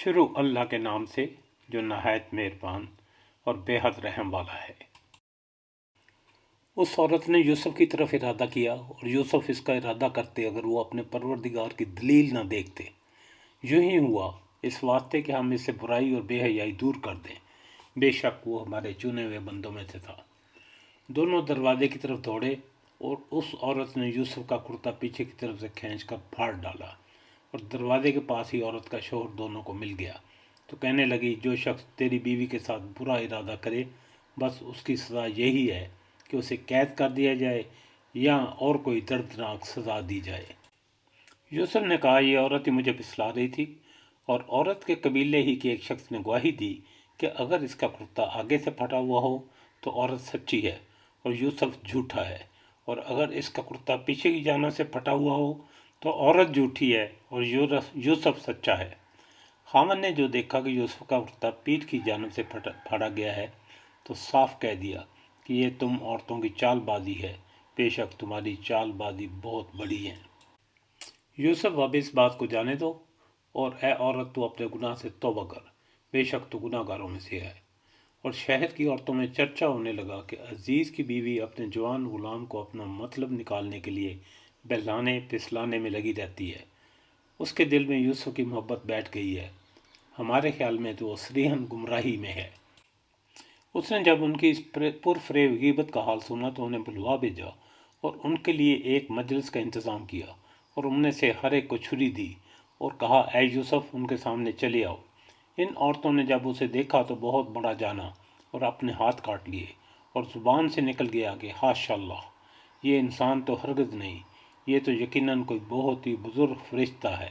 شروع اللہ کے نام سے جو نہایت مہربان اور بے حد رحم والا ہے۔ اس عورت نے یوسف کی طرف ارادہ کیا اور یوسف اس کا ارادہ کرتے اگر وہ اپنے پروردگار کی دلیل نہ دیکھتے۔ یوں ہی ہوا اس واسطے کہ ہم اس سے برائی اور بے حیائی دور کر دیں، بے شک وہ ہمارے چنے ہوئے بندوں میں سے تھا۔ دونوں دروازے کی طرف دوڑے اور اس عورت نے یوسف کا کرتا پیچھے کی طرف سے کھینچ کر پھاڑ ڈالا اور دروازے کے پاس ہی عورت کا شوہر دونوں کو مل گیا تو کہنے لگی، جو شخص تیری بیوی کے ساتھ برا ارادہ کرے بس اس کی سزا یہی ہے کہ اسے قید کر دیا جائے یا اور کوئی دردناک سزا دی جائے۔ یوسف نے کہا، یہ عورت ہی مجھے پھسلا رہی تھی، اور عورت کے قبیلے ہی کے ایک شخص نے گواہی دی کہ اگر اس کا کرتا آگے سے پھٹا ہوا ہو تو عورت سچی ہے اور یوسف جھوٹا ہے، اور اگر اس کا کرتا پیچھے کی جانب سے پھٹا ہوا ہو تو عورت جھوٹی ہے اور یوسف سچا ہے۔ خاوند نے جو دیکھا کہ یوسف کا کرتا پیٹھ کی جانب سے پھاڑا گیا ہے تو صاف کہہ دیا کہ یہ تم عورتوں کی چال بازی ہے، بے شک تمہاری چال بازی بہت بڑی ہے۔ یوسف، اب اس بات کو جانے دو، اور اے عورت تو اپنے گناہ سے توبہ کر، بے شک تو گناہ گاروں میں سے ہے۔ اور شہر کی عورتوں میں چرچا ہونے لگا کہ عزیز کی بیوی اپنے جوان غلام کو اپنا مطلب نکالنے کے لیے بہلانے پھسلانے میں لگی رہتی ہے۔ اس کے دل میں یوسف کی محبت بیٹھ گئی ہے، ہمارے خیال میں تو وہ صریحاً گمراہی میں ہے۔ اس نے جب ان کی اس پرفریب غیبت کا حال سنا تو انہیں بلوا بھیجا اور ان کے لیے ایک مجلس کا انتظام کیا اور ان میں سے ہر ایک کو چھری دی اور کہا، اے یوسف، ان کے سامنے چلے آؤ۔ ان عورتوں نے جب اسے دیکھا تو بہت بڑا جانا اور اپنے ہاتھ کاٹ لیے، اور زبان سے نکل گیا کہ حاشا اللہ، یہ انسان تو ہرگز نہیں، یہ تو یقیناً کوئی بہت ہی بزرگ فرشتہ ہے۔